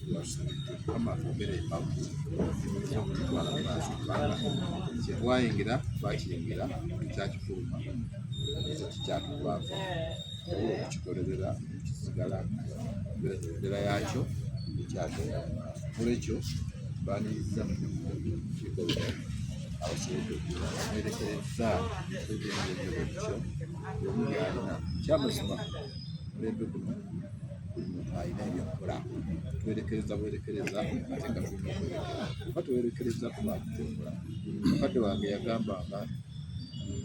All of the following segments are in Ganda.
Mukama atwogere embavu okutwala mu maaso kubanga kyetwayingira twakiyingira tukyakifuluma tekikyatuvaako okukitolerera kisigala endera yakyo ekyagenda olwekyo baniriza mu kigobe abasobodde berekereza ebyengeri byomuli alina kyamazima mulembe guno buli muntu alina ebyakola twerekereza bwerekereza ate nga tulina okwerekera oba twerekereza kumaati kyokola mukadde wange yagambanga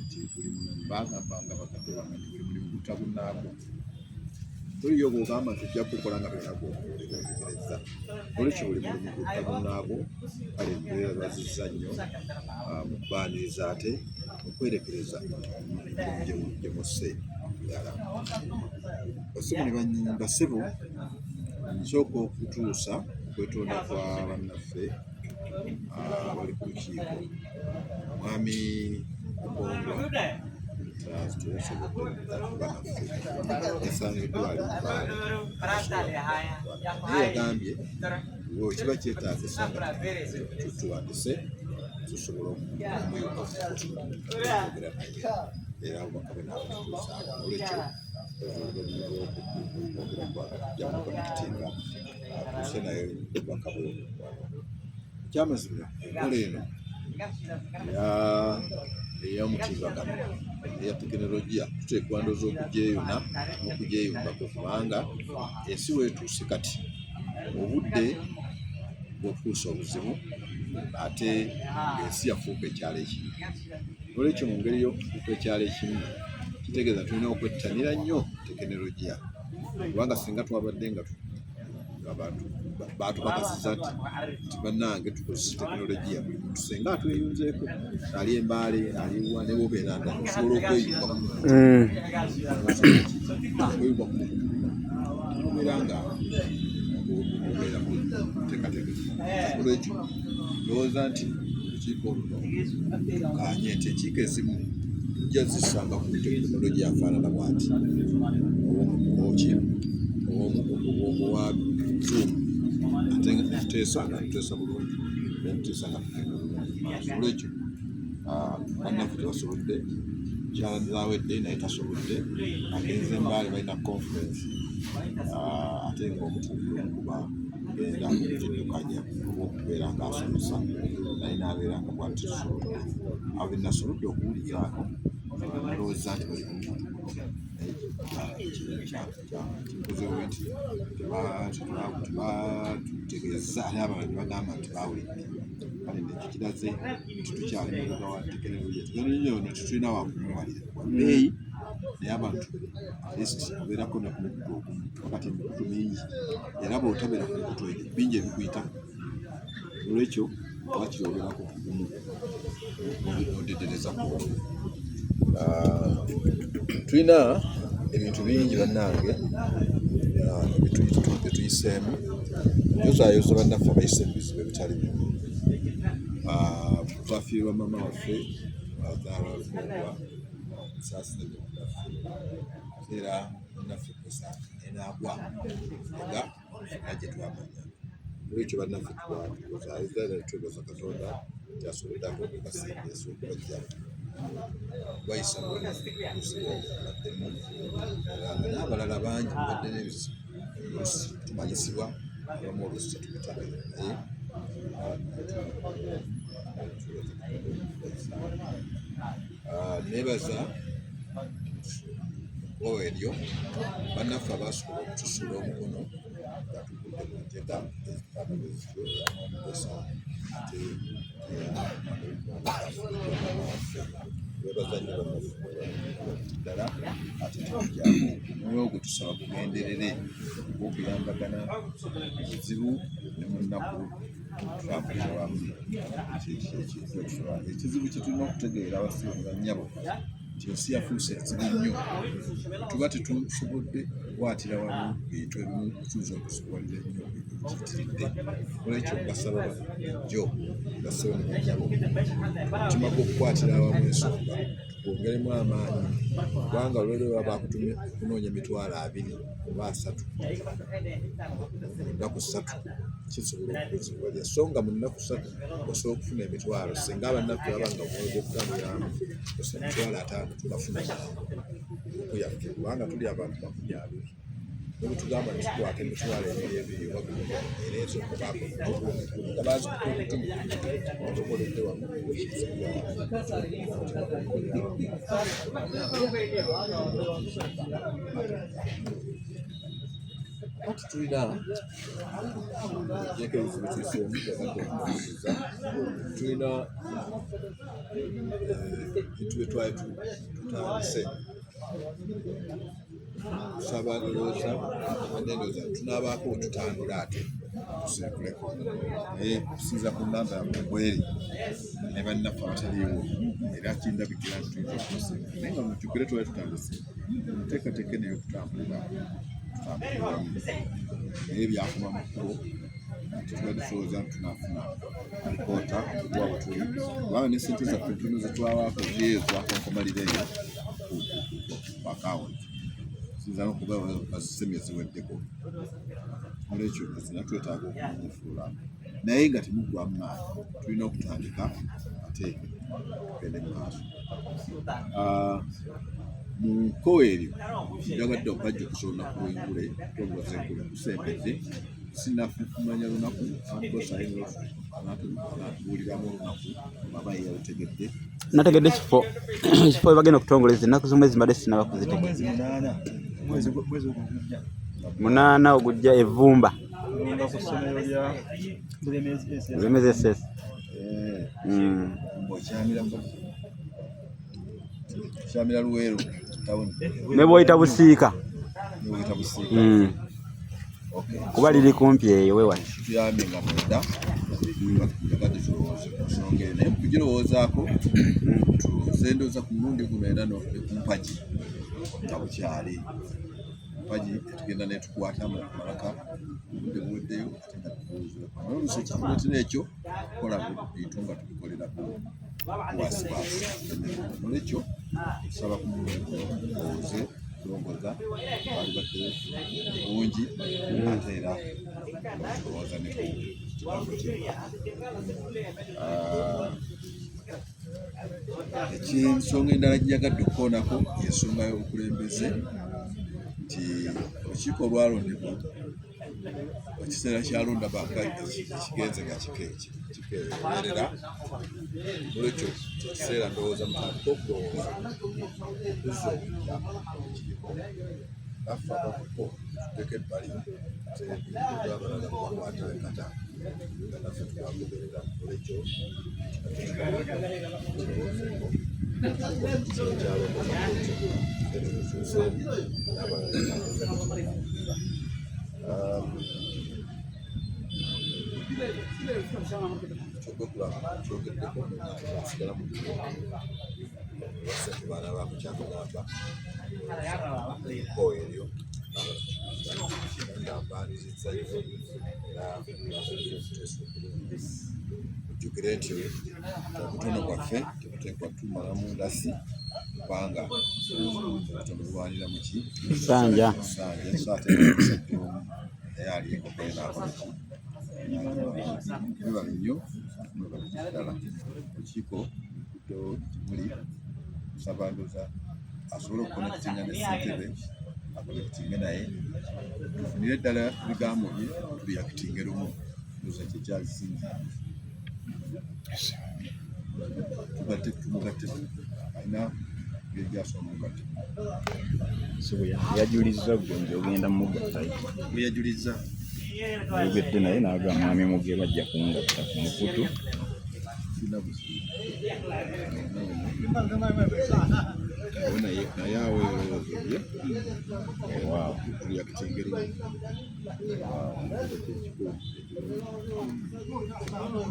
nti buli bagambanga bakadde wange nti buli mulimu gutagunaagwo tuliyo bwogamba nti ojja kukola nga bwerekereza olwekyo buli mulimu gutagunaagwo kale twebazizza nnyo mu kubaaniriza ate okwerekereza gye musse ddala basibu ne banyimba ssebo nsooka okutuusa okwetonda kwa bannaffe bali ku lukiiko mwami Okongwa yasangiddwa naye yagambye kiba kyetaaga esanga tuwandise tusobola okumuyuka era bakabe naabatuusaako olwekyo jamukonekitinga atuuse naye bakabwe ekyamazima enkola eno ey'omutimbagano eya tekinologiya tuteekwa ndoozi okugyeyuna n'okugyeyumbako kubanga ensi weetuuse kati obudde bw'ofuusa obuzibu ate ensi yafuuka ekyalo ekimu olwekyo mu ngeri y'okufuuka ekyalo ekimu kitegeeza tulina okwettanira nnyo tekinologiya kubanga singa twabadde nga abantu baatubagasiza nti bannange tukozesa tekinologiya buli muntu singa atweyunzeeko ali embaale aliwa ne wobeera ndala osobola okweyumba obeera nga obeera muteekateeka olwekyo ndowooza nti ekiiko luno tukanye nti enkiiko ezimu tujja zisanga ku tekinologiya afaanana bw'ati owomukoki owa Zoom ate nga tuteesa bulungi netuteesa nga tugenda bulungi olwekyo bannaffe tebasobodde kyazawedde naye tasobodde agenze embaale balina conference ate ngaomutuuliro okuba genda okukiddukanya oba okubeera ng'asomesa naye n'abeera nga bwati tusobodde abo benasobodde okuwuliraako ndowooza nti bali kinkozewo nti tebatutegeeza ali abalala ne bagamba nti baawulidde kale nekyo kiraze nti tukyali mubuga wa tekinologiya tekinologiya ono tetulina wakumuwalira wabbeeyi naye abantu atleast obeerako nekumukutu ogumu wakati emikutu mingi era bw'otabeera ku mikutu egyo bingi ebikuyitako olwekyo wakiri obeerako kugumu odederezako tulina ebintu bingi bannange byetuyiseemu yozaayoza bannaffe abayise mu bizibu ebitali bimu twafiirwa mama waffe azaala Okongwa saasire bannaffe era bannaffe kosa enaagwa nga gye twamanya olwekyo bannaffe tuzaayoza netwebaza Katonda kyasoboddeako okubasembeesa okubajja bayisa baddemu n'abalala bangi badde n'ebizibu oluusi tumanyisibwa abamu oluusi tetubitabira naye nebaza okubawa eryo bannaffe abasobola okutusula omukono nga tugudde mu nteeka ezitwababezityoesa ate webaza nnyo bannaffe ddala ate tujjamu omwoyo ogwo tusaba gugenderere okuyambagana ekizibu ne mu nnaku twakulira wamu ekizibu kye tulina okutegeera abasibe ne bannyabo nti ensi yafuuse ezibu nnyo tuba tetusobodde kukwatira wamu bintu ebimu tuyinza okuzikwalira nnyo kiyitiridde olwekyo basaba jo basaba ne bannyabo omutima gw'okukwatira wamu ensonga twongeremu amaanyi kubanga olwero baba bakutumye kunoonya emitwalo 2 oba 3 ennaku 3 kisobola okukozibwa so nga mu nnaku 3 osobola okufuna emitwalo singa abannaffe baba nga omuwendo gw'okutambuliramu osa emitwalo 5 tubafuna okuyaffe kubanga tuli abantu 20 nebutugamba nitukwata emitwalo 2 era ezo okubaako nga bazi kutumu otukoledde wamu kati tulina ejekerezo betusemuza tulina bintu byetwali tutandise tusabaloza amanendoza tunabaako tutandula ate tusekuleko naye kusinza ku namba yabweri ne bannaffe abataliiwo era kindabikira nti tuyinza okuseeka naye nga mujjukire twali tutandise muteekateeke naye okutambulira naye byakoma mu kkubo tuba tusolooza nti tunafuna alipoota okutuwa butuli kubanga ne sente zaffe tuno zetwawaako ezo twakonkomalira eyo ku akawunti sinza n'okuba bazisemye ziweddeko olwekyo zina twetaaga okufuula naye nga temuggwamu maanyi tulina okutandika ate tugende mu maaso mu nkowe eryo njagadde okubajjukiza olunaku lw'engule tongoza engule kusembedde sinafumanya lunaku antosaino anatubuuliramu olunaku baba yalutegedde nategedde ekifo we bagenda okutongoleza ennaku z'omwezi mbadde sinaba kuzitegedde munaana ogujja evvumba ku ssomero lya Bulemezi SS kyamira Luweero tawuni ne bw'oyita Busiika kuba liri kumpi eyo weewali tuyamye nga mwenda yagadde tulowooze ku nsonga eyo naye mukugirowoozaako tulowoze ndowooza ku mulundi guno era ne ku mpagi nga bukyali mpagi tugenda netukwatamu malaka obudde buweddeyo ate nga tubuuzuleko n'oluusi ekifuletera ekyo kukola bintu nga tubikolera kuwasibaasi olwekyo tusaba ku mulundi guno tulowooze kulongoza bali badde bungi ate era tulowooza ne ku kigambo ekinsonga endala gyagadde okukoonako yensonga y'obukulembeze nti olukiiko olwalondebwa ekiseera kyalonda banka ekigenze nga kikeerera olwekyo ekiseera ndowooza mutandika okulowooza okuzza obudda ekiriko naffe abakuko tuteka ebbali ate ebintu abalala kubakwata enkata nga naffe tubagoberera olwekyo kirowoozeko kyogeddeko asigala mu basatu baana bakukyakugamba ko eryo yambaniriza nnyo era ojjukire nti obutono bwaffe tebuteekwa tumalamu ndasi kubanga obutono bulwanira muki Sanja so ate naye ali enkokoye n'akolaki bibala nnyo ddala olukiiko lukuddewo kimuli sabandoza asobole okukonekitinga ne ssentebe akonekitinge naye tufunire ddala bigambo bye tubiyakitinge lumu oza kyekyazisinga tugatte tumugatte alina byegyasoma mugatte yajuliza gonja ogenda mugattayo bwe yajuliza ayogedde naye n'agamba mwami muge bajja kungatta ku mukutu sina buzibu naye awo ebirowoozo bye tuliyakitinge lumu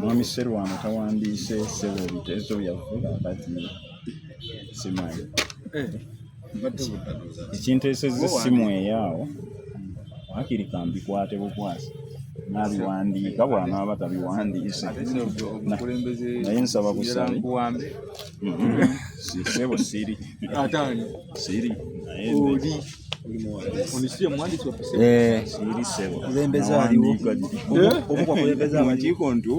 mwami Sserwano tawandiise ssebo biteeso byaffe kati simanyi ekinteesezza essimu eyaawo wakiri kambikwate bukwasi nabiwandiika bw'anaaba tabiwandiise naye nsaba kusabe Sisebo siri. Atani. Siri. Odi. Onisiye mwandishi wa pesa. Siri sebo. Kulembeza aliwo. Obuko kulembeza amajiko ntu.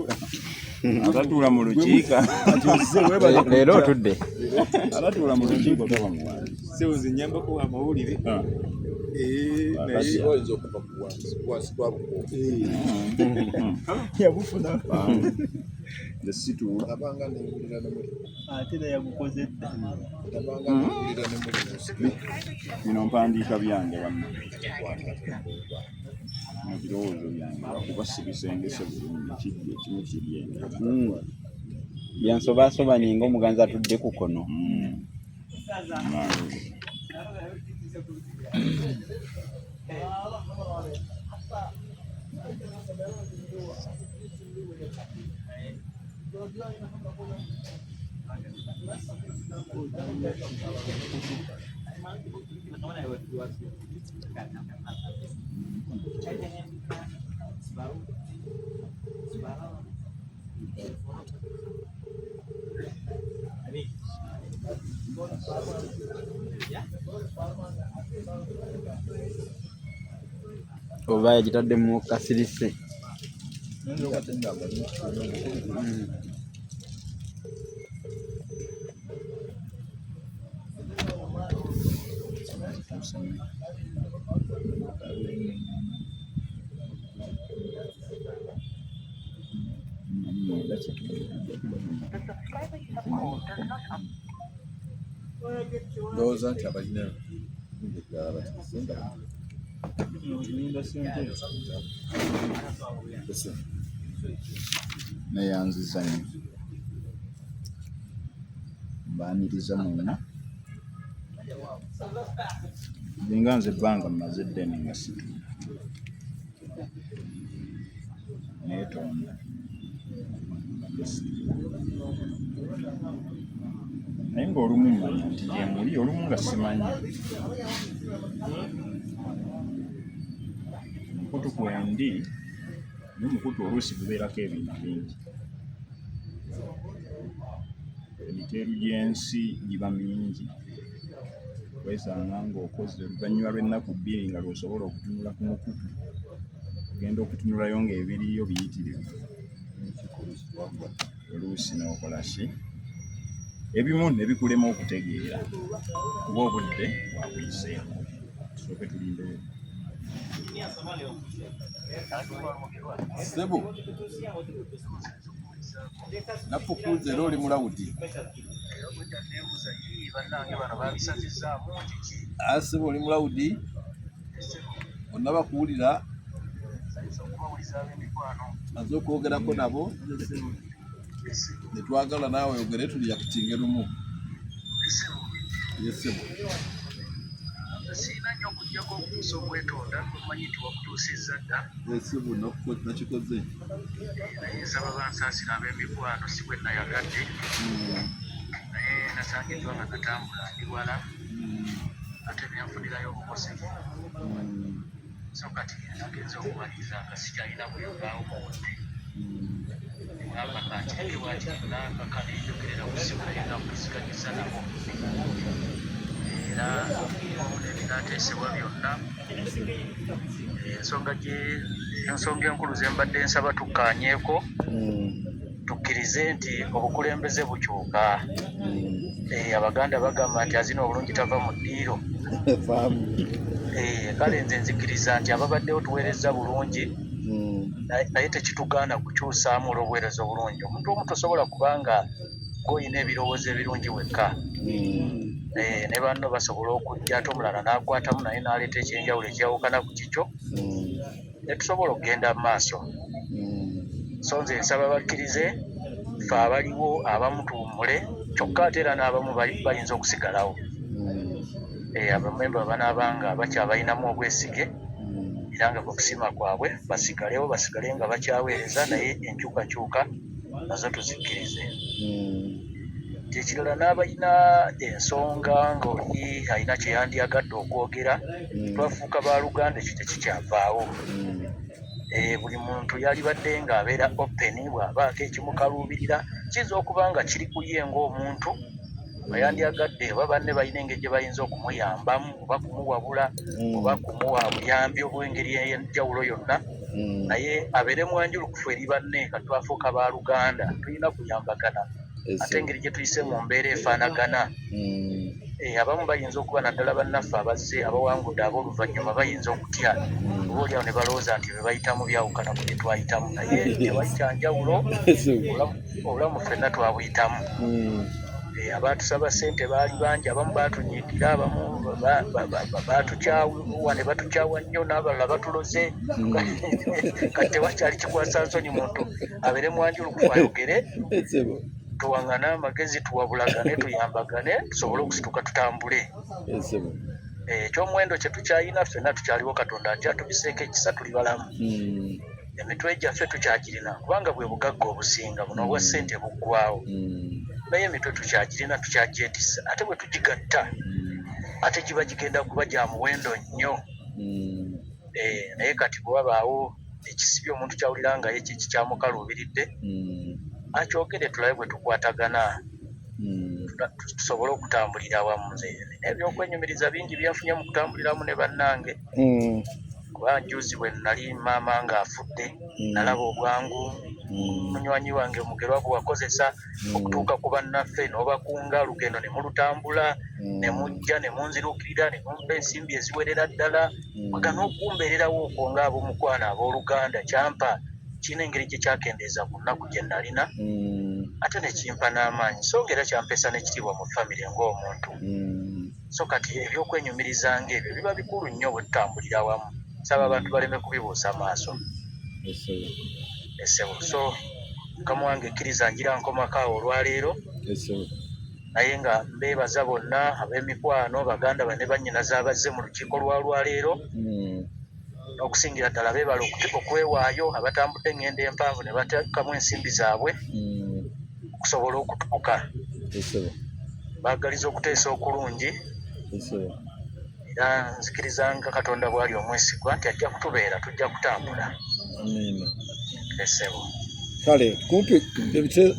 Atatula mu lukiika. Leero tudde. Atatula mu lukiiko toba muwanzi. Sebo zinyamba ko amawulire. Naye oyinza okuva kuwasibwa Yabufuna. The situ abanga newulira ne muli Ate na yabukoze dda. abanga newulira ne muli musika bino mpandiika byange bamwe mu birowoozo byange bakuba sibisengese bulungi kijja ekimu kiryenge Byansobasobanye ng'omuganzi atudde ku kono. Oba yagitadde mu kasirise. ndowooza nti abalina eddala batisenga neyanziza nnyo mbaaniriza mwena nzinga nze ebbanga mmaze eddene nga situ neetonda naye ng'olumu mmanya nti gyemuli olumu nga simanyi mukutu kwendi n'omukutu oluusi gubeerako ebintu bingi emiteeru gy'ensi giba mingi wesanga ng'okoze oluvannyuma lw'ennaku bbiri nga lw'osobola okutunula ku mukutu ogenda okutunulayo ng'ebiriyo biyitirivu oluusi n'okola ki ebimu ne bikulema okutegeera kuba obudde bwabuyiseeko tusooke tulindeyo sebo nafukuuza era oli mulawudi sebo oli mulawudi onnaba kuwulira maze okwogerako nabo netwagala naawe oyogere tuli yakutinge lumu yesebo Sina nnyo okujjako okutuusa okwetonda omanyi nti wakutuusizza dda yesebo nakikoze naye nsaba bansaasira ab'emikwano si bwe nayagadde naye nasangiddwa nga natambula ndi wala ate nenfunirayo obukosefu so kati nagenza okumaliriza nga sikyalina bwevaawo mu budde ngamba kankyeke bwakirina kakanenjogerera kusimu naye nga kusiganyisa nabo era ebinateesebwa byonna ensonga enkulu ze mbadde nsaba tukkaanyeeko tukkirize nti obukulembeze bukyuka abaganda bagamba nti azina obulungi tava mu ddiiro kale nze nzikiriza nti ababaddewo tuweereza bulungi naye tekitugaana kukyusaamu olw'obuweereza obulungi omuntu omu tosobola kubanga ng'olina ebirowoozo ebirungi wekka ne banno basobola okujja ate omulala n'akwatamu naye n'aleeta ekyenjawulo ekyawukana ku kikyo ne tusobola okugenda mu maaso so nze nsaba bakkirize ffe abaliwo abamu tuwummule kyokka ate era n'abamu bayinza okusigalawo abamemba banaabanga bakyabalinamu obwesige era nga kukusima kwabwe basigale nga bakyaweereza naye enkyukakyuka nazo tuzikkirize ekirala n'abalina ensonga ng'oli alina kyeyandyagadde okwogera twafuuka baluganda ekyo tekikyavaawo buli muntu yalibadde ng'abeera open bw'abaako ekimukaluubirira kiyinza okuba nga kiri ku ye ng'omuntu bayandyagadde oba banne balina engeri gye bayinza okumuyambamu oba kumuwabula oba kumuwa buyambi obw'engeri ey'enjawulo yonna naye abeere mwanjulukufu eri banne katwafuuka ba Luganda tulina kuyambagana ate engeri gye tuyise mu mbeera efaanagana abamu bayinza okuba naddala bannaffe abazze abawangudde ab'oluvannyuma bayinza okutya oba oliawo ne balowooza nti bye bayitamu byawukana ku bye twayitamu naye tewayita njawulo obulamu ffenna twabuyitamu abaatusaba ssente baali bangi abamu baatunyiikira abamu batukyawa ne batukyawa nnyo n'abalala batuloze kati tewakyali kikwasa nsonyi muntu abeere mwanjulukufu ayogere tuwaŋŋane amagezi tuwabulagane tuyambagane tusobole okusituka tutambule ekyomuwendo kye tukyayina ffenna tukyaliwo Katonda akyatubiseeko ekisa tuli balamu emitwe gyaffe tukyagirina kubanga bwe bugagga obusinga buno obwa ssente buggwawo naye emitwe tukyagirina tukyagyetisa ate bwe tugigatta ate giba gigenda kuba gya muwendo nnyo naye kati bwe wabaawo ekisibi omuntu kyawulira nga ye kiki kyamukaluubiridde akyogere tulabe bwe tukwatagana tusobole okutambulira awamu. Nze ebyokwenyumiriza bingi byenfunye mu kutambuliramu ne bannange kuba njuzi bwe nali maama ng'afudde nalaba obwangu munywanyi wange omugerwa gwe wakozesa okutuuka ku bannaffe n'obakunga olugendo ne mulutambula ne mujja ne munzirukirira ne mumpa ensimbi eziwerera ddala mwaga n'okumbeererawo okwo ng'ab'omukwana ab'Oluganda kyampa kirina engeri gye kyakendeeza ku nnaku gye nalina ate ne kimpa n'amaanyi so ng'era kyampeesa n'ekitiibwa mu famire ng'omuntu so kati ebyokwenyumiriza ng'ebyo biba bikulu nnyo bwe tutambulira awamu saba abantu baleme kubibuusa maaso esebo so mukama wange ekkiriza ngira nkomako olwaleero naye nga mbeebaza bonna ab'emikwano baganda bane bannyinaze abazze mu lukiiko lwa lwaleero n'okusingira ddala beebala okwewaayo abatambudde engendo empanvu ne bateekamu ensimbi zaabwe okusobola okutuuka baagaliza okuteesa okulungi era nzikiriza nga Katonda bw'ali omwesigwa nti ajja kutubeera tujja kutambula. Esebo kale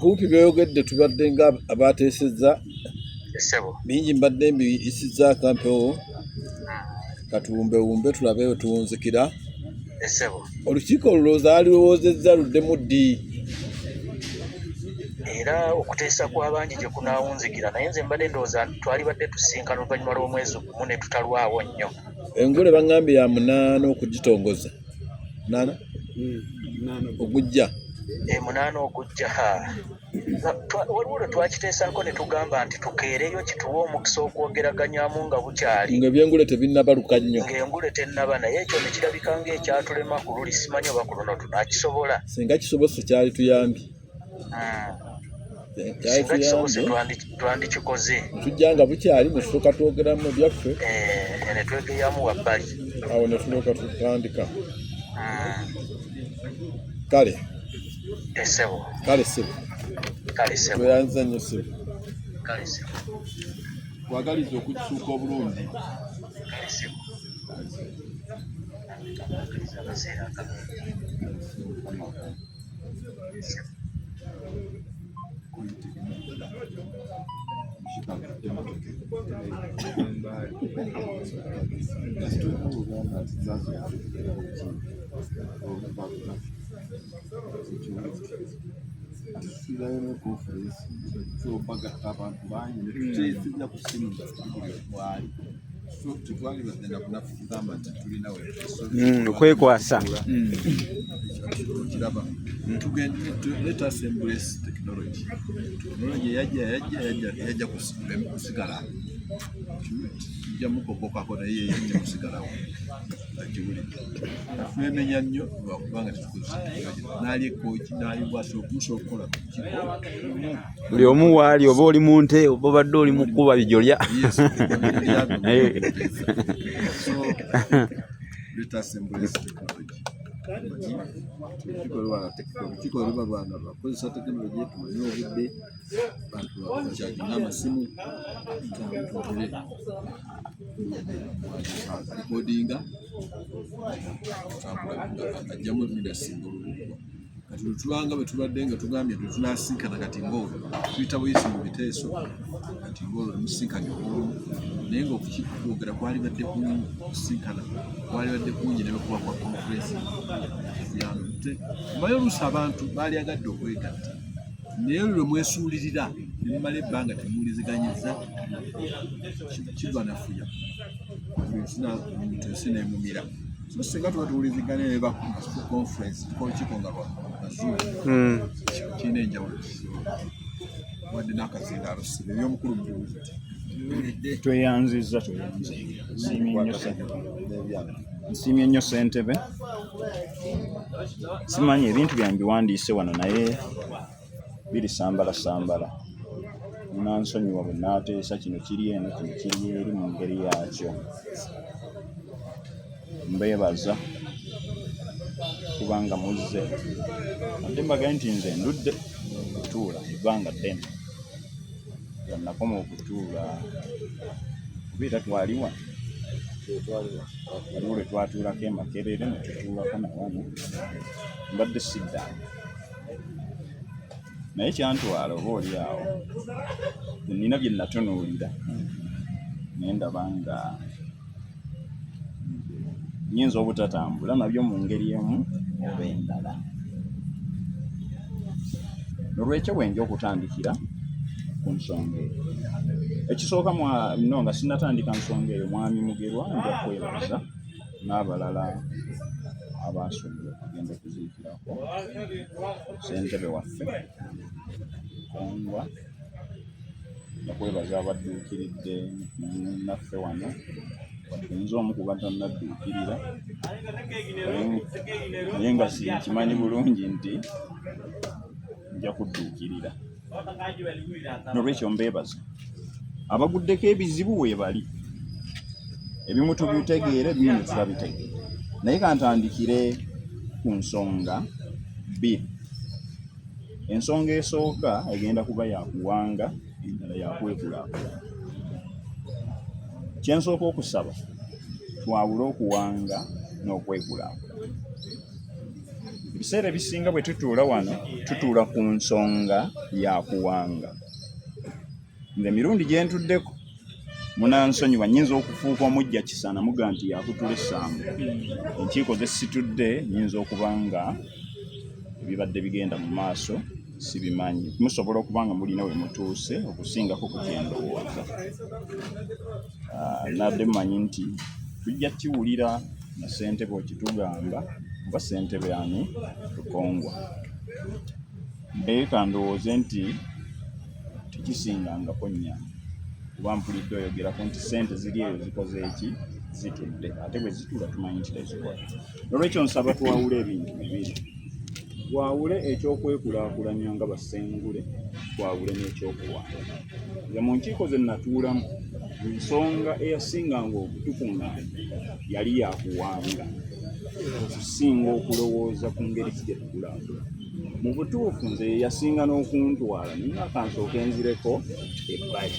kumpi by'oyogedde tubadde nga abaateesezza bingi mbadde mbiyisizza akampewo katuwumbewumbe tulabe we tuwunzikira. Olukiiko olulowooza alirowoozezza luddemu ddi era okuteesa kw'abangi gye kunaawunzikira naye nze mbadde ndowooza twali badde tusinkana oluvannyuma lw'omwezi gumu ne tutalwawo nnyo. Engule baŋŋambye ya 8 okugitongoza 8 ogujja 8 ogujja waliwo lwe twakiteesako ne tugamba nti tukeereyo kituwe omukisa okwogeraganyamu nga bukyali ng'ebyengule tebinnabaluka nnyo ng'engule tennaba naye ekyo ne kirabika ng'ekyatulema ku luli simanyi oba ku luno tunaakisobola singa kisobose kyali tuyambye singa kisobose twandikikoze tujja nga bukyali ne tusooka twogeramu byaffe ne twegeyamu wabbali awo ne tulooka tutandika kale esebo tweyanza nnyo sebo kale sebo twagaliza okukisuuka obulungi kale sebo akaseera okwekwasa let us embrace technology. Technology yajja kusigala tujja mukokokako naye yajja kusigalawo twemenya nnyo lwakubanga tetukozesa naali ekooki naalibwasa okusa okukola buli omu waali oba oli mu nte oba obadde oli mu kkuba bijolya. Let us embrace technology. Olukiiko luba lwana lwakozesa tekinologi tumanye obudde bantu bakyagina amasimu tubule alikodinga ajjamu ebidasinga olulukwa kati lutulanga bwe tubadde nga tugambye tunasinkana kati ngolo tuyita buyisi mu biteeso kati ngolo temusinkanye obululu naye ngaokwogera kwali badde kusinkana kwali badde kungi ne bekuba kwa conference kubayo oluusi abantu baali agadde okwegatta naye lwe mwesuulirira ne mumala ebbanga temuwuliziganyiza kidwanafuya sinemumira so singa tuba tuwulizigane ne baku conference tukokikonga lwazuu kirina enjawulo wadde n'akazindaalo sibe ebyomukulu mubuuzi tweyanziza nsiimye nnyo ssentebe simanyi ebintu byange biwandiise wano naye biri sambala munansonyiwa bwe naateesa kino kiri eno kino kiri eri mu ngeri yaakyo mbeebaza kubanga muzze ate mbagaye nti nze ndudde okutuula ebbanga ddene nga nakoma okutuula kubeera twaliwa waliwo lwe twatuulako e Makerere ne tutuulako nawano mbadde siddaani naye kyantwala oba oli awo nina bye natunuulira naye ndaba nga nyinza obutatambula nabyo mu ngeri emu oba endala nolwekyo bwenja okutandikira ku nsonga eyo ekisooka no nga sinnatandika nsonga eyo mwami Mugerwa nja kwebaza n'abalala abasobola okugenda okuziikirako ssentebe waffe Kongwa nakwebaza abadduukiridde naffe wano nze omu ku batannadduukirira naye nga sinkimanyi bulungi nti nja kudduukirira nolwekyo mbeebaza abaguddeko ebizibu weebali ebimu tubitegeera ebimu ne turabitegeera naye kantandikire ku nsonga bbiri. Ensonga esooka egenda kuba yakuwanga endala yakwekulaakulana. Kyensooka okusaba twawule okuwanga n'okwekulaakulana. Ebiseera ebisinga bwe tutuula wano tutuula ku nsonga yakuwanga. Nze mirundi gye ntuddeko munansonyiwa nnyinza okufuuka omujja kisana muga nti yakutula essaamu. Enkiiko ze situdde nnyinza okuba nga ebibadde bigenda mu maaso sibimanyi. Musobola okuba nga mulina we mutuuse okusingako ku kyendowooza. Nadde mmanyi nti tujja kiwulira na ssentebe okitugamba oba ssentebe ani Tukongwa. Naye kandowooze nti tekisingangako nnyamba. Kuba mpulidde oyogerako nti ssente ziri eyo zikoze eki zitudde ate bwe zitula tumanyi nti tezikola. Olwekyo nsaba twawule ebintu bibiri. Twawule ekyokwekulaakulanya nga bassengule, twawule n'ekyokuwanga. Nze mu nkiiko ze natuulamu ensonga eyasinganga okutukuŋŋaanya yali yakuwanga okusinga okulowooza ku ngeri ki gye tukulaakulana. Mu butuufu nze yasinga n'okuntwala naye akansooka enzireko ebbali.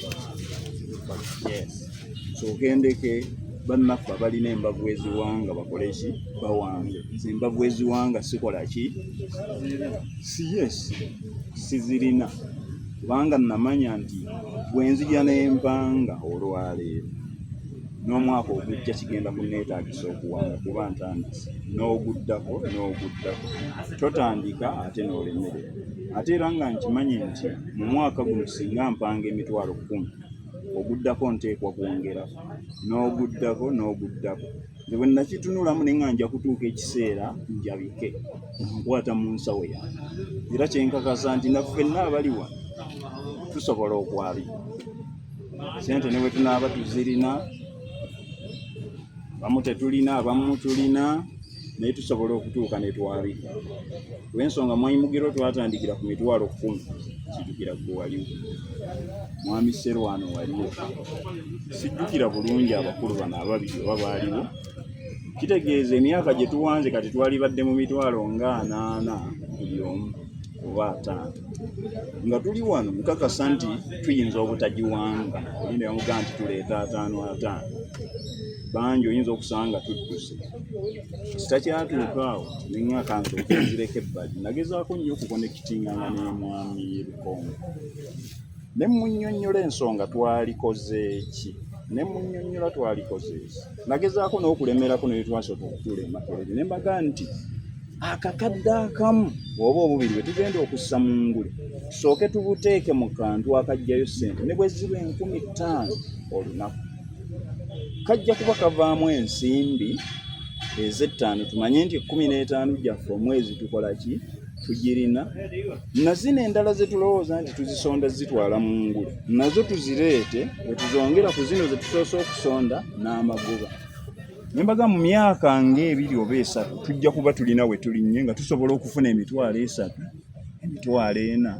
Yes. Nsooke ndeke bannaffe abalina embavu eziwanga bakole ki bawange. Nze embavu eziwanga sikola ki? Sizirina. Kubanga namanya nti bwe nzija n'empanga olwaleero n'omwaka ogujja kigenda kunneetaagisa okuwanga kuba ntandise n'oguddako totandika ate n'olemerera. Ate era nga nkimanyi nti mu mwaka guno singa mpanga emitwalo 10 oguddako nteekwa kwongerako n'oguddako. Nze bwe nakitunulamu naye nga nja kutuuka ekiseera njabike nkwata mu nsawo yange. Era kyenkakasa nti naffenna abali wano tusobola okwabika. Sente ne bwe tunaaba tuzirina, abamu tetulina, abamu tulina, naye tusobola okutuuka ne twabika. Olw'ensonga Mwami Mugerwa twatandikira ku mitwalo 10 kijjukira gwe waliwo. Mwami Sserwano waliwo. Sijjukira bulungi abakulu bano ababiri oba baaliwo. Kitegeeza emyaka gye tuwanze kati twali badde mu mitwalo nga 80 buli omu oba 5. Nga tuli wano nkakasa nti tuyinza obutagiwanga. Olinde bamugamba nti tuleeta 5. bangi oyinza okusanga tudduse kitakyatuuka awo neŋŋakanso okuzireka ebbali nagezaako nnyo okukonekitinganga n'emwami y'ebikongo ne munnyonnyola ensonga twalikoze ki ne munnyonnyola twalikoze ki nagezaako n'okulemerako ne twasooka okutuula emakerere ne mbaga nti akakadde akamu oba obubiri bwe tugenda okussa mu ngule tusooke tubuteeke mu kantu akajjayo ssente ne bwe ziba 5,000 olunaku kajja kuba kavaamu ensimbi ez'ettaano tumanye nti 15 gyaffe omwezi tukola ki tugirina na zino endala ze tulowooza nti tuzisonda zitwala mu ngule nazo tuzireete bwe tuzongera ku zino ze tusoose okusonda n'amagoba nembaga mu myaka ng'ebiri oba 3 tujja kuba tulina we tulinnye nga tusobola okufuna 3,000 4,000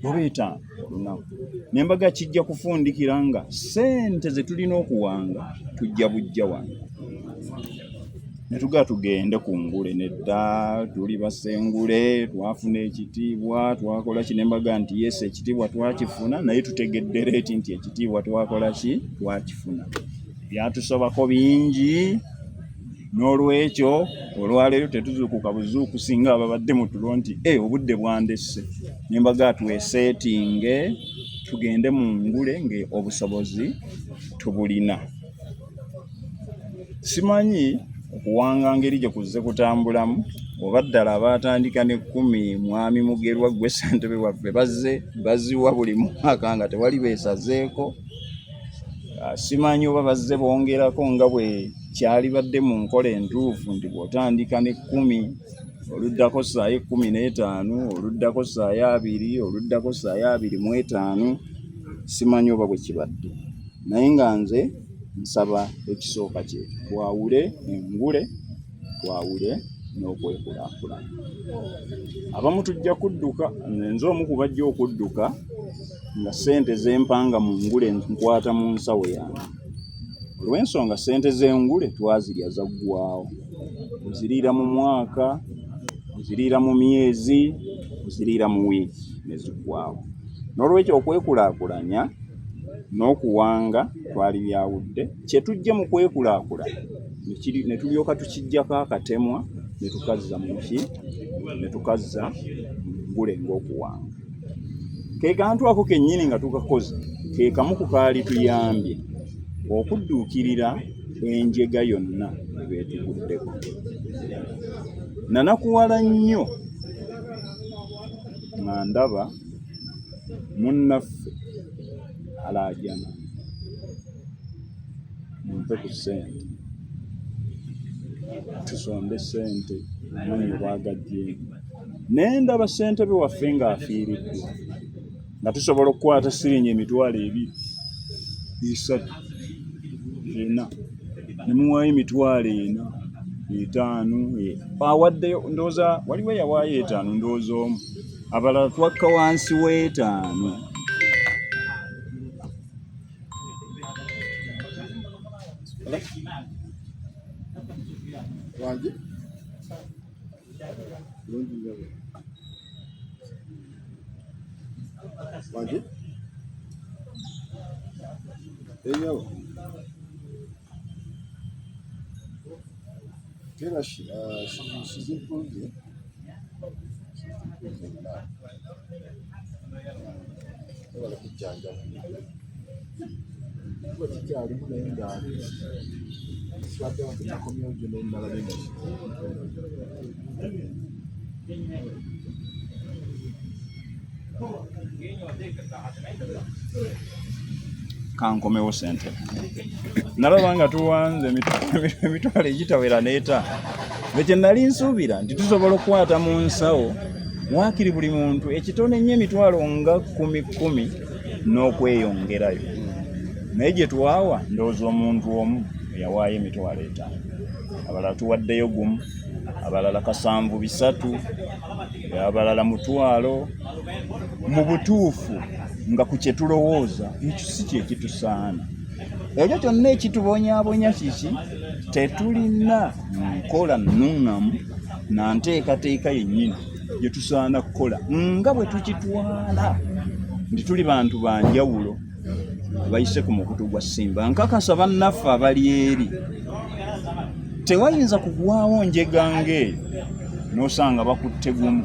oba 5 olunaku nembaga kijja kufundikira nga ssente ze tulina okuwanga tujja bujja wano netugaa tugende ku ngule nedda tuli basengule twafuna ekitiibwa twakola ki nembaga nti yes ekitiibwa twakifuna naye tutegedde reeti nti ekitiibwa twakola ki twakifuna byatusobako bingi n'olwekyo olwaleero tetuzuukuka buzuuku singa ababadde mu tulo nti obudde bwandesse nembaga tweseetinge tugende mu ngule nga obusobozi tubulina simanyi okuwanga ngeri gye kuzze kutambulamu oba ddala abaatandika ne 10 mwami Mugerwa gwe ssentebe waffe baziwa buli mwaka nga tewali beesazeeko simanyi oba bazze bongerako nga bwe kyali badde mu nkola entuufu nti bw'otandika ne 10 oluddako ssaayo 15 oluddako ssaayo 2 oluddako ssaayo 25 simanyi oba bwe kibadde naye nga nze nsaba ekisooka kye twawule engule twawule n'okwekulaakulana abamu tujja kudduka nze omu ku bajja okudduka nga ssente zempanga mu ngule nkwata mu nsawo yange olw'ensonga ssente z'engule twazirya zaggwawo oziriira mu mwaka oziriira mu myezi oziriira mu wiiki ne ziggwawo n'olwekyo okwekulaakulanya n'okuwanga twali byawudde kye tujje mu kwekulaakulanya ne tulyoka tukijjako akatemwa ne tukazza mu ki ne tukazza mu ngule ng'okuwanga ke kantu ako kennyini nga tukakoze ke kamu ku kaali tuyambye okudduukirira enjega yonna ebeetuguddeko nanakuwala nnyo nga ndaba munnaffe alaajana mumpe ku ssente tusonde ssente amanyi bwagajjeemu naye ndaba ssentebe waffe ng'afiiriddwa nga tusobola okukwata siringi 2,000 4 ne muwaayo 4 5 awaddeyo ndowooza waliwo yawaayo 5 ndowooza omu abalala twakka wansi w'5 wangi wangi enyawo kera she's improving. Wala kujanja kwa kikyali kunaenda swata na community nenda la nini kankomewo ssente nalaba nga tuwanze emitwalo egitawera neeta ekye nali nsuubira nti tusobola okukwata mu nsawo waakiri buli muntu ekitone nnyo emitwalo nga 10 n'okweyongerayo naye gye twawa ndowooza omuntu omu eyawaayo emitwalo 5 abalala tuwaddeyo gumu abalala 7 abalala 1,000 mu butuufu nga ku kye tulowooza ekyo si kye kitusaana ekyo kyonna ekitubonyaabonya kiki tetulina nkola nnuŋŋamu na nteekateeka yennyini gye tusaana kukola nga bwe tukitwala nti tuli bantu ba njawulo bayise ku mukutu gwa Simba. Nkakasa bannaffe abali eri tewayinza kugwawo njegange n'osanga bakutte gumu,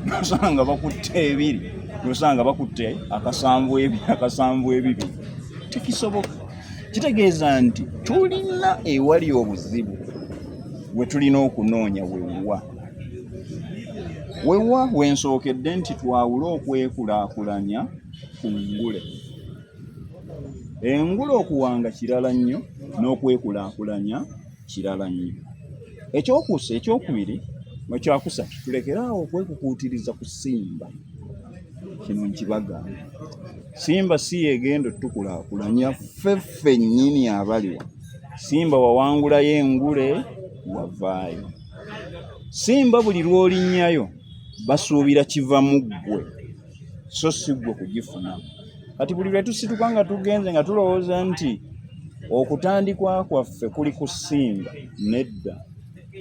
n'osanga bakutte ebiri, n'osanga bakutte akasanvu ebibiri. Tekisoboka. Kitegeeza nti tulina ewali obuzibu we tulina okunoonya wewa wensookedde nti twawule okwekulaakulanya ku ngule. Engule okuwanga kirala nnyo n'okwekulaakulanya kirala nnyo. Ekyokubiri ekyakusatu tulekeraawo okwekukuutiriza ku Simba. Kino nkibagamba. Simba si yegenda tukulaakulanya ffe nnyini abaliwa. Simba wawangulayo engule wavaayo. Simba buli lw'olinnyayo basuubira kiva mu ggwe so si ggwe kugifuna. Kati buli lwe tusituka nga tugenze nga tulowooza nti okutandikwa kwaffe kuli ku Simba, nedda.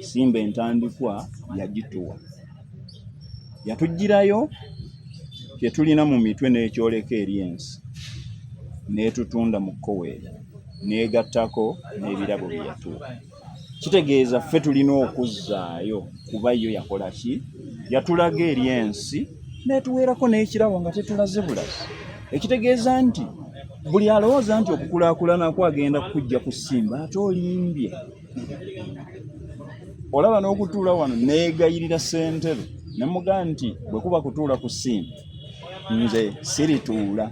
Simba entandikwa yagituwa, yatugirayo kye tulina mu mitwe n'ekyoleka eri ensi, n'etutunda mu kkoweeri, n'egattako n'ebirabo bye yatuwa. Kitegeeza ffe tulina okuzzaayo kuba yo yakola ki? Yatulaga eri ensi n'etuweerako n'ekirabo nga tetulaze bulazi. Ekitegeeza nti buli alowooza nti okukulaakulanako agenda kujja ku Simba ate olimbye. Olaba n'okutuula wano neegayirira ssentebe ne mugaa nti bwe kuba kutuula ku Simba nze sirituula.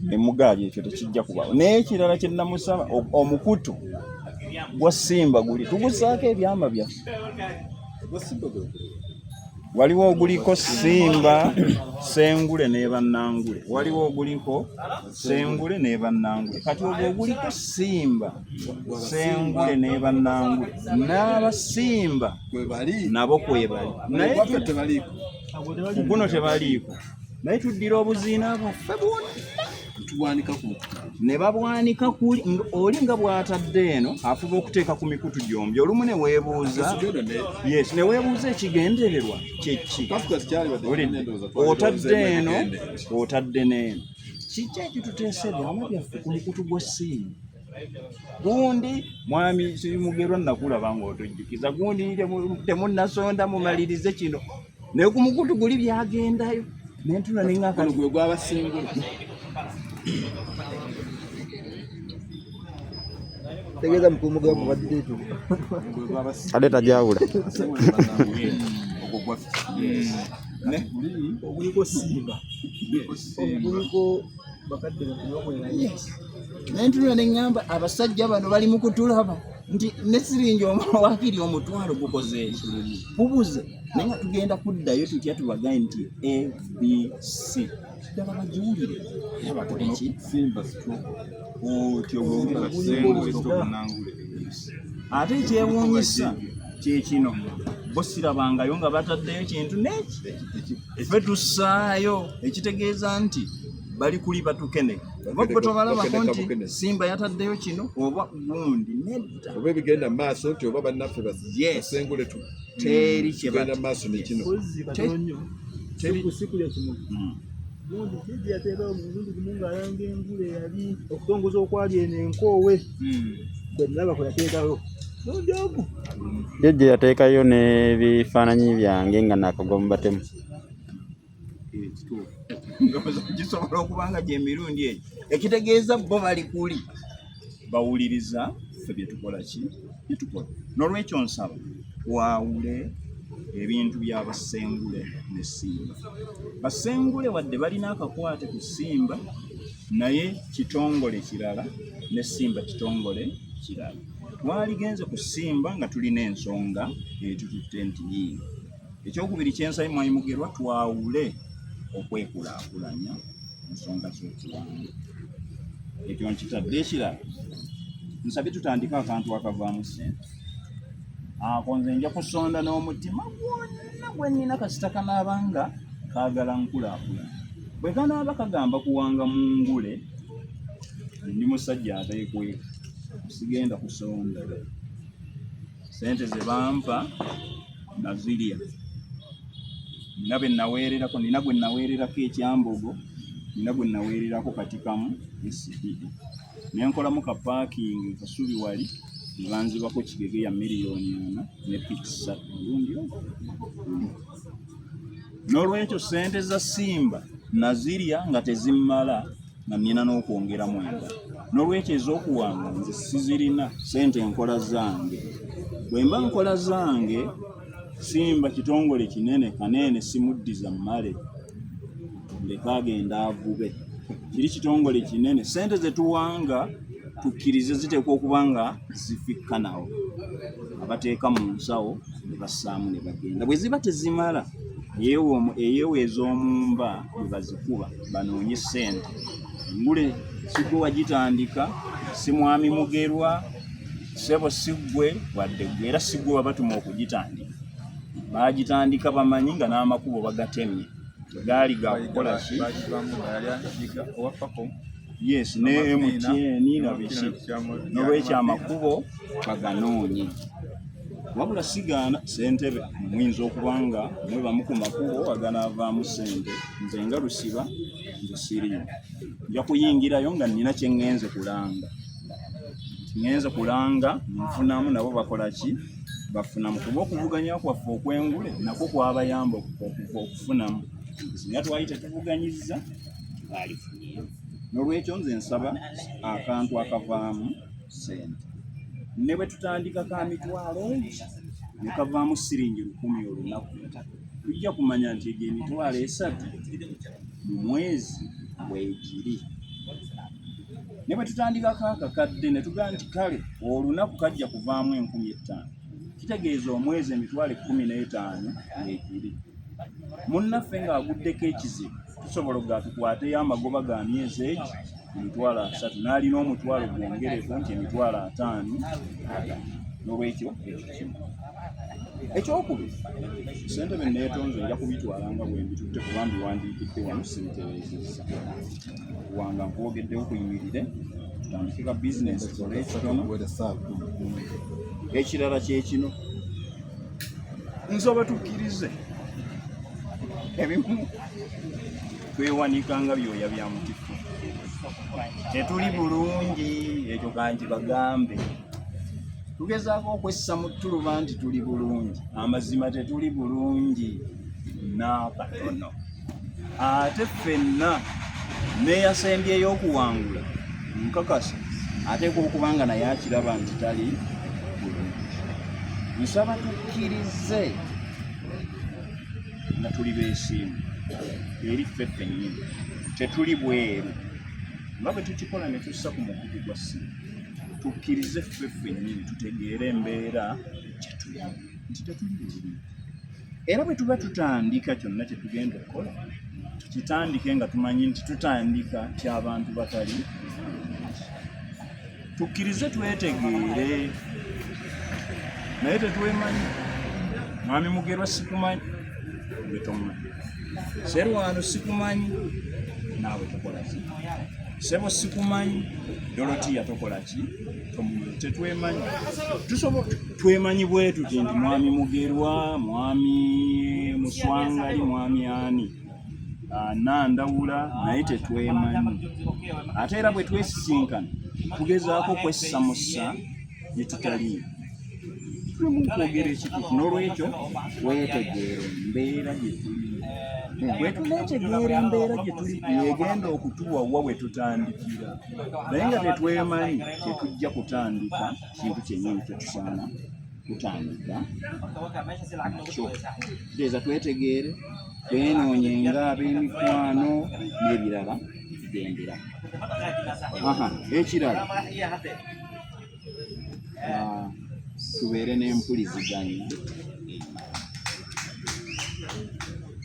Ne mugaa ekyo tekijja kubaawo. N'ekirala kye namusaba omukutu gwa Simba guli tugusaako ebyama byaffe. Waliwo oguliko Simba, Ssengule ne Bannangule. Waliwo oguliko Ssengule ne Bannangule. Kati ogwo oguliko Simba, Ssengule ne Bannangule n'Abasimba nabo kwebali. Naye guno tebaliiko. Naye tuddira obuziina bwaffe bwonna ne babwanika kuli oli nga bw'atadde eno afuba okuteeka ku mikutu gyombi. Olumu ne weebuuza ne weebuuza ekigendererwa kyeki. Otadde eno otadde n'eno. Kijja ekituteesa ebyama byaffe ku mikutu gwa Simba. Gundi mwami Mugerwa nakulaba ng'otojjukiza. Gundi temunnasonda mumalirize kino. Naye ku mukutu guli byagendayo. Nentula n'engaka gwe gw'Abasingule. Tegeeza mukulu gwa badde tu. Ade tajawula. Oguliko Simba. Oguliko bakadde bakunywa. Nentula n'engamba abasajja bano bali mu kutulaba nti ne siringi wakiri omutwalo gukoze eki. Bubuze naye nga tugenda kuddayo tutya tubagaye nti ABC. Ddala bagiwulire. Bakole ki? Simba stroke. Ate ekyewuunyisa kyekino bo sirabangayo nga bataddeyo kintu neki ffe tussaayo. Ekitegeeza nti bali kuli batukene. Oba gwe tobalabako nti Simba yataddeyo kino oba gundi nedda. Oba ebigenda mu maaso nti oba bannaffe Ssengule teri kyebagenda mu maaso ne kino. Teri kusikulya kino. Gundi kidi yateekayo omurundi gumu ng'alanga engule yali okutongoza okwali eno enkoowe. Gwe ndaba kwe yateekayo. N'ogyako. Jjajja yateekayo n'ebifaananyi byange nga nakagombatemu. Kisobola okuba nga gy'emirundi egyo. Ekitegeeza bo bali kuli bawuliriza ffe bye tukola ki? Bye tukola. N'olwekyo nsaba twawule ebintu by'Abassengule ne Simba. Bassengule wadde balina akakwate ku Simba naye kitongole kirala ne Simba kitongole kirala. Twaligenze ku Simba nga tulina ensonga etututte nti yiino. Ekyokubiri kyensaba Mwami Mugerwa twawule okwekulaakulanya ensonga z'okulanga. Ekyo nkitadde ekirala. Nsabye tutandike akantu akavaamu ssente. Ako nze nja kusonda n'omutima gwonna gwe nnina kasita kanaaba nga kaagala nkulaakulanya. Bwe kanaaba kagamba kuwanga mu ngule, ndi musajja ateekweka, sigenda kusonda. Ssente ze bampa nazirya. Nina be naweererako, nina gwe naweererako ekyambogo nina gwe naweererako katikamu SCPD ne nkolamu ka parking Kasubi wali banzibako kigege ya miliyoni 4 ne pizza lundi n'olwekyo ssente za Simba nazirya nga tezimmala na nina n'okwongera mwenda n'olwekyo ez'okuwanga nze sizirina ssente enkola zange bwe mba nkola zange Simba kitongole kinene kanene simuddiza mmale leka agenda avube kiri kitongole kinene ssente ze tuwanga tukkirize ziteekwa okuba nga zifikka nawo abateeka mu nsawo ne bassaamu ne bagenda bwe ziba tezimala eyeweeza omumba bwe bazikuba banoonye ssente ngule sigwe wagitandika si mwami Mugerwa sebo sigwe wadde gwe era sigwe wabatuma okugitandika bagitandika bamanyi nga n'amakubo bagatemye gaali gakukola ki yes ne MTN na biki n'olwekyo amakubo baganoonye wabula sigaana ssentebe muyinza okuba nga mwebamu ku makubo aganaavaamu ssente nze nga Lusiba nze siriyo nja kuyingirayo nga nnina kye ŋŋenze kulanga nfunamu nabo bakola ki bafunamu kuba okuvuganya kwaffe okwengule nakwo kwabayamba okufunamu singa twali tetuvuganyizza alifunye n'olwekyo nze nsaba akantu akavaamu ssente ne bwe tutandika ka mitwalo ne kavaamu siringi 10 olunaku tujja kumanya nti egyo emitwalo 3 mu mwezi bwegiri ne bwe tutandikako akakadde ne tugamba nti kale olunaku kajja kuvaamu 50,000 kitegeeza omwezi emitwalo 15 egiri munnaffe ng'aguddeko ekizibu tusobola okugaa tukwateyo amagoba ga myezi egi emitwalo 3 n'alina omutwalo gwongereko nti emitwalo 5 n'olwekyo ekikimu ekyokubiri ssentebe neetonze nja kubitwalanga bwe mbitutte kuba mbiwandiikidde wano simitereezezza wanga nkwogeddewo kuyimirire tutandike ka bizinesi tukole ekitono ekirala kyekino nsoba tukkirize ebimu twewanikanga byoya bya mutifu tetuli bulungi ekyo kanti bagambe tugezaako okwessa mu ttuluba nti tuli bulungi amazima tetuli bulungi n'akatono ate ffenna neeyasembyeyo okuwangula nkakasa ateekwa okuba nga naye akiraba nti tali bulungi nsaba tukkirize nga tuli beesiimu eri ffe ffennyini tetuli bweru nga bwe tukikola ne tussa ku mukutu gwa ssimu tukkirize ffe ffennyini tutegeere embeera gyetulimu nti tetuli bulungi era bwe tuba tutandika kyonna kye tugenda okukola tukitandike nga tumanyi nti tutandika ky'abantu batali tukkirize twetegeere naye tetwemanyi mwami Mugerwa sikumanyi betomanyi Serwano sikumanyi naawe tokola ki sebo sikumanyi Dorotia tokola ki tetwemanyi tusobola twemanyi bwe tuti nti mwami Mugerwa mwami Muswangali mwami ani Nandawula naye tetwemanyi ate era bwe twesisinkana tugezaako kwessa mussa gye tutaliimu tulimu okwogera ekituufu n'olwekyo weetegeera embeera gye tulimu bwe tuneetegeera embeera gye tuli yegenda okutuwa wa bwe tutandikira naye nga tetwemanyi kyetujja kutandika kintu kyennyini kyetusaana kutandika nakyo tegeeza twetegeere twenoonye ng'ab'emikwano n'ebirala bigendera ekirala tubeere n'empuliziganya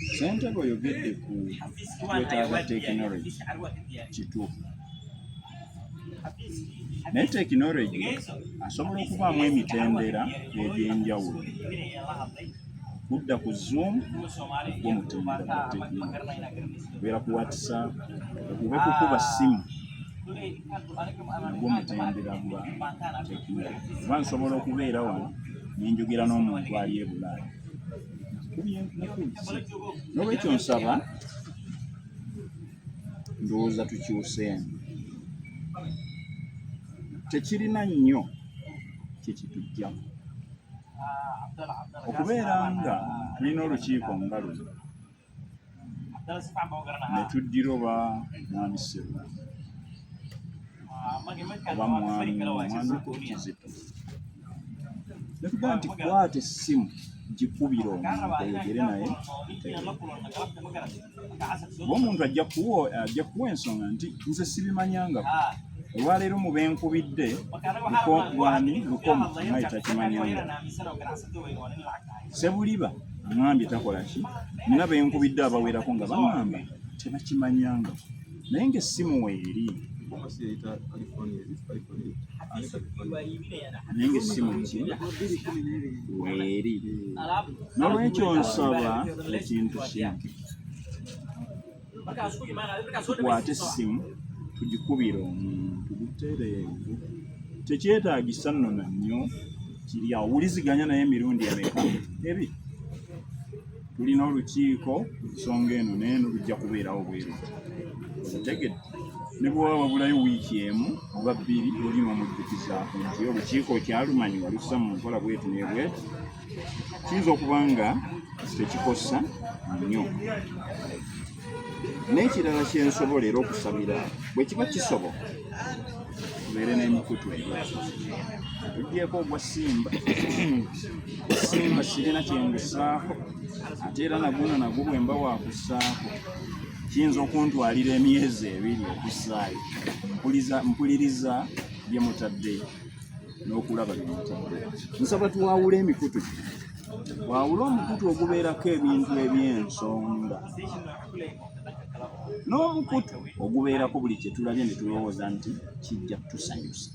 ssentebe oyogedde ku twetaaga tekinologi kituufu naye tekinologi asobola okubaamu emitendera egy'enjawulo kudda ku Zoom gw'omutendera gwa tekinologi kubeera ku WhatsApp okube kukuba ssimu nagwo omutendera gwa tekinologi kuba nsobola okubeera wano nenjogera n'omuntu ali e Bulaaya n'olwekyo nsaba ndowooza tukyuseemu. Tekirina nnyo kikitujjako okubeera nga tulina olukiiko nga luno ne tuddiroba mwami Sseruga oba mwami Kizito ne tugamba nti kwata essimu gikubira omuntu oyogere naye. Oba omuntu ajja kuwa ensonga nti nze sibimanyangako, olwaleero mu benkubidde Lukomo naye takimanyanga. Sebuliba aŋambye takola ki, nina benkubidde abawerako nga baŋŋamba tebakimanyanga, naye ng'essimu weeri, naye ng'essimu ki weeri. Nolwekyo nsaba ekintu kimu, tukwate essimu tugikubira omuntu butereevu, tekyetaagisa nno na nnyo kiri awuliziganya naye emirundi emeka ebi. Tulina olukiiko ensonga eno n'eno lujja kubeerawo bweru, otegedde ne bw'oba wabulayo wiiki emu oba bbiri olina omujjukizaako nti olukiiko kyalumanyi walussa mu nkola bwetu n'ebwetu, kiyinza okuba nga tekikosa nnyo. N'ekirala kyensobola era okusabira bwe kiba kisoboka tubeere n'emikutu tugyeko ogwa Simba. Simba sirina kyengusaako, ate era nagwo bwe mba waakussaako kiyinza okuntwalira emyezi 2 okussaayo. Mpuliriza bye mutaddeyo n'okulaba bye mutaddeyo. Nsaba tuwaawule emikutu, waawule omukutu ogubeerako ebintu eby'ensonga n'omukutu ogubeerako buli kye tulabye ne tulowooza nti kijja kutusanyusa.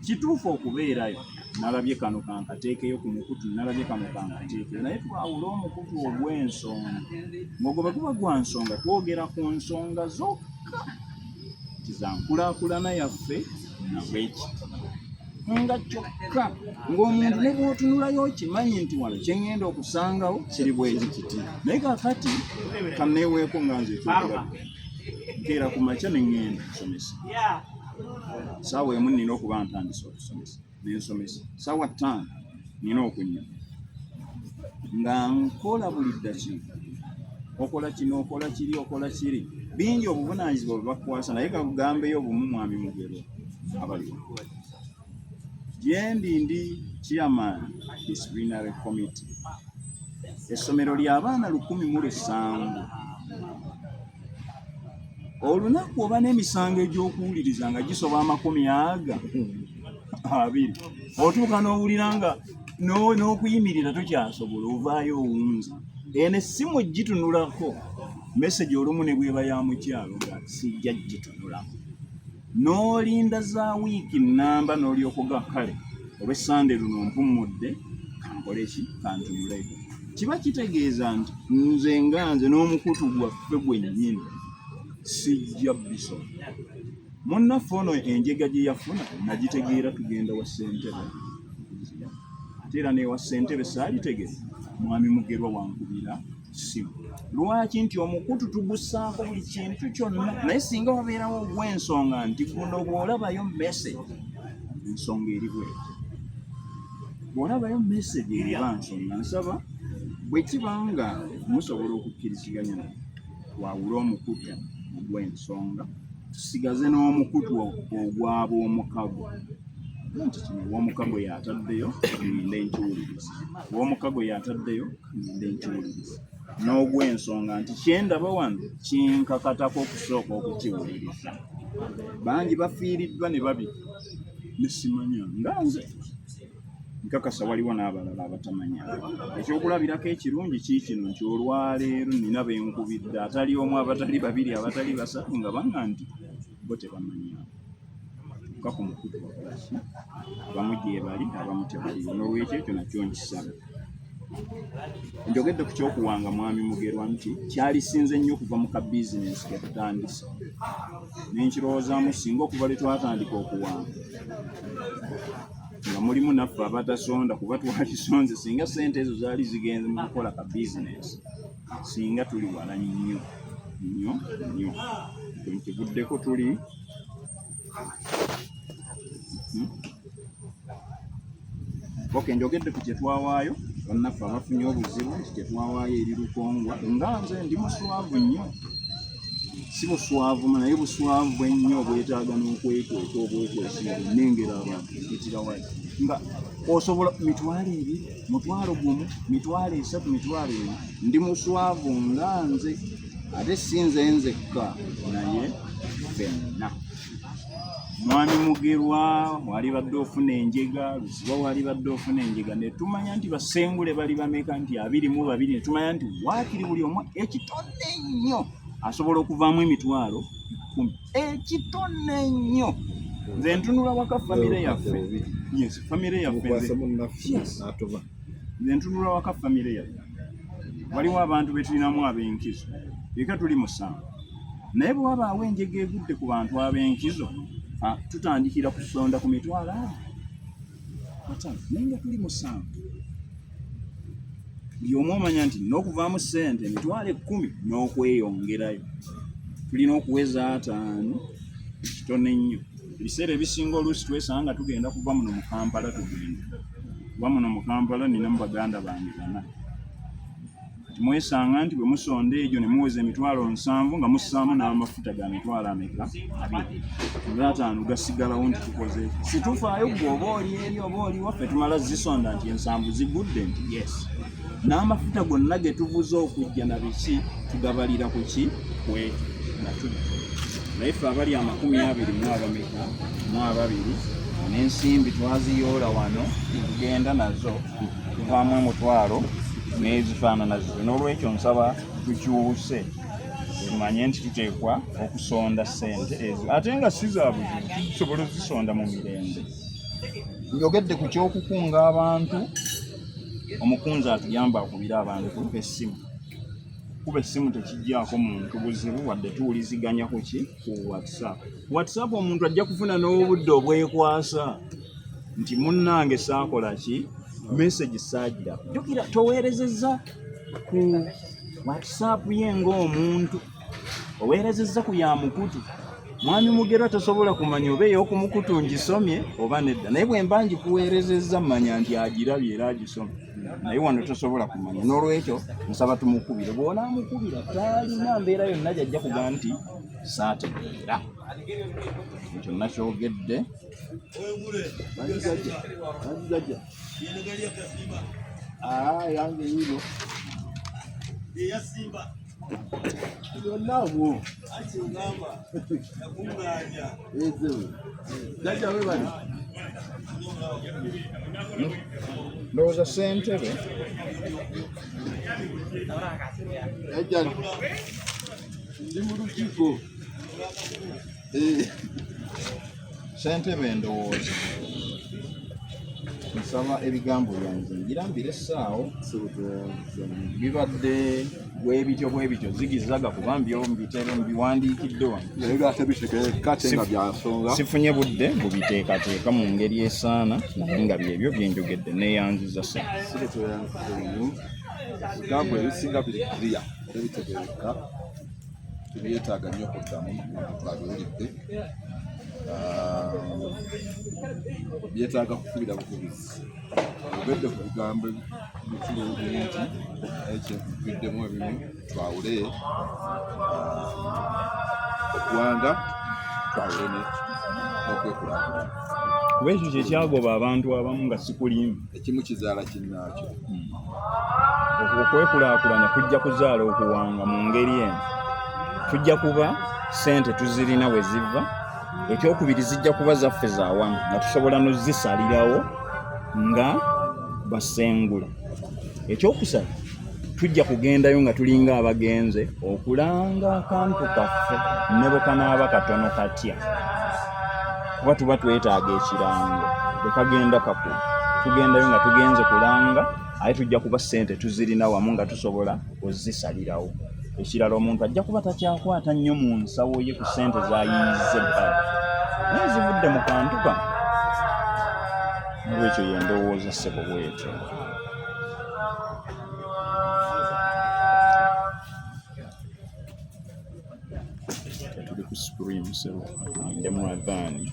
Kituufu okubeerayo, nalabye kano kankateekeyo ku mukutu, nalabye kano kankateekeyo, naye twawule omukutu ogw'ensonga. Ng'ogwo bwe guba gwa nsonga twogera ku nsonga zokka, tizankulaakulana yaffe nabweki nga kyokka, ng'omuntu ne bw'otunulayo okimanyi nti wano kye ŋŋenda okusangawo kiri bwekiti. Naye kaakati kanneeweeko nga nze ekyokulaga nkeera ku makya ne ŋŋenda okusomesa. Saawa emu nina okuba ntandise okusomesa n'ensomesa, saawa 5 nina okunya nga nkola buli ddakiika. Okola kino, okola kiri, okola kiri, bingi obuvunaanyizibwa bwe bakukwasa. Naye kakugambeyo obumu mwami Mugerwa abaliwo. Ndi chairman disciplinary committee, essomero ly'abaana 107. Olunaku oba n'emisango egy'okuwuliriza nga gisoba 200, otuuka n'owulira nga n'okuyimirira tokyasobola, ovaayo owunza. Eno essimu gitunulako message olumu ne bweba ya mukyalo nga sijja gitunulako, n'olinda za wiiki nnamba n'olyokoga kale oba essande luno mpummudde kankole ki kantunuleko. Kiba kitegeeza nti nze n'omukutu gwaffe gwennyini sijja biso. Munnaffe ono enjega gye yafuna nagitegeera tugenda wa ssentebe, ate era n'ewa ssentebe saalitegeeza mwami Mugerwa wankubira ssimu. Lwaki? Nti omukutu tugussaako buli kintu kyonna, naye singa wabeerawo ogw'ensonga nti kuno bw'olabayo message ensonga eri bweti, bw'olabayo message eriba nsonga. Nsaba bwe kiba nga musobola okukkiriziganya naye twawule omukutu ogw'ensonga, tusigaze n'omukutu ogw'ab'omukago. Nti kino w'omukago y'ataddeyo ngende nkiwuliriza, w'omukago y'ataddeyo ngende nkiwuliriza, n'ogw'ensonga nti kyendaba wano kinkakatako okusooka okukiwuliriza. Bangi bafiiriddwa ne babika ne simanya nga nze nkakasa waliwo n'abalala abatamanya. Ekyokulabirako ekirungi kiikino nti olwaleero nina benkubidde, atali omu, abatali babiri, abatali basatu, nga banga nti bo tebamanya kyokka ku mukutu bakola ki, abamu gye bali, abamu tebaliyo. N'olwekyo ekyo nakyo nkisaba. Njogedde ku kyokuwanga mwami Mugerwa nti kyalisinze nnyo okuva mu ka bizinensi ke tutandise, n'enkirowoozaamu singa okuva lwe twatandika okuwanga nga mulimu naffe abatasonda, kuba twakisonze singa ssente ezo zaali zigenze mu kukola ka bizinensi, singa tuli wala nnyo nnyo tuvuddeko tuli njogedde ku kye twawaayo bannaffe abafunye obuzibu nti kye twawaayo eri Lukongwa nga nze ndi muswavu nnyo si buswavu naye buswavu ennyo obwetaaga n'okwekweka obwekwesibwa nnengera abantu ekitira wali nga osobola 2,000 1,000 3,000 4,000 ndi muswavu nga nze ate si nze nzekka naye ffenna. Mwami Mugerwa wali badde ofuna enjega, Lusiba wali badde ofuna enjega, ne tumanya nti basengule bali bameka nti 22 ne tumanya nti waakiri buli omu ekitonde nnyo asobola okuvaamu 10,000 ekitonde nnyo. Nze ntunula waka famire yaffe. Yes, famire yaffe. Nze ntunula waka famire yaffe. Waliwo abantu betulinamu ab'enkizo. Eka tuli 7. Naye bwe wabaawo enjega egudde ku bantu ab'enkizo, tutandikira kusonda ku 20,000. Naye nga tuli 7. Buli omu omanya nti n'okuvaamu ssente 10,000 n'okweyongerayo. Tulina okuweza 5 ekitone nnyo. Ebiseera ebisinga oluusi twesanga nga tugenda kuva muno mu Kampala tugenda. Kuva muno mu Kampala nina mu baganda bange 4. Kati mwesanga nti bwe musonda egyo ne muweza 7,000 nga mussaamu n'amafuta ga 2,000 nga 5 gasigalawo nti tukoze. Situfaayo gwe oba oli eri oba oli waffe tumala zisonda nti ensanvu zigudde nti yes. N'amafuta gonna ge tuvuze okujja na biki tugabalira ku ki kwetu nga tuli. Naye ffe abali 22 n'ensimbi twaziyoola wano tugenda nazo tuvaamu 1,000 n'ezifaanana zino. N'olwekyo nsaba tukyuse tumanye nti tuteekwa okusonda ssente ezo ate nga si za buzibu tusobola ozisonda mu mirembe. Njogedde ku ky'okukunga abantu. Omukunzi atuyamba akubira abantu kuba essimu. Kuba essimu tekijjaako muntu buzibu wadde tuwuliziganya ku ki ku WhatsApp. WhatsApp omuntu ajja kufuna n'obudde obwekwasa nti munnange saakola ki message saagira. Jjukira toweerezezza ku WhatsApp ye ng'omuntu, oweerezezza ku ya mukutu. Mwami Mugerwa tosobola kumanya oba ey'okumukutu ngisomye oba nedda, naye bwe mba ngikuweerezezza mmanya nti agirabye era agisomye. Naye wano tosobola kumanya. N'olwekyo nsaba tumukubire. Bw'onaamukubira talina mbeera yonna gyajja kugamba nti saategeera. Ekyo nakyogedde. Yange yino yonnaamwo ndowooza ssentebe ndi mu lukiiko ssentebe ndowooza nsaba ebigambo byange ngirambire essaawo bibadde bwebityo zigizaga kuba mbitero mbiwandiikidde wano sifunye budde bubiteekateeka mu ngeri esaana naye nga byebyo byenjogedde neeyanziza ebigambo ebisinga biri kiriya ebitegeereka tebyetaaga nnyo kuddamu abiwulidde. Byetaaga kukubira bukubizi ogedde ku bigambo bikulu bingi ekyebiddemu ebimu twawule okuwanga twawule n'okwekulaakulana kuba ekyo kyekyagoba abantu abamu nga sikulimu ekimu kizaala kinnaakyo. Okwekulaakulana kujja kuzaala okuwanga mu ngeri eno. Tujja kuba ssente tuzirina we ziva. Ekyokubiri zijja kuba zaffe zaawamu nga tusobola n'ozisalirawo nga basengula. Ekyokusatu tujja kugendayo nga tulinga abagenze okulanga akantu kaffe ne bwe kanaaba katono katya. Kuba tuba twetaaga ekirango bwe kagenda kakulu tugendayo nga tugenze kulanga aye tujja kuba ssente tuzirina wamu nga tusobola ozisalirawo. Ekirala omuntu ajja kuba takyakwata nnyo mu nsawo ye ku ssente z'ayinzizza ebbala naye zivudde mu kantu kano. Olwekyo ye ndowooza ssebo bwetyo. Karim Seruka, ndi mu adhaani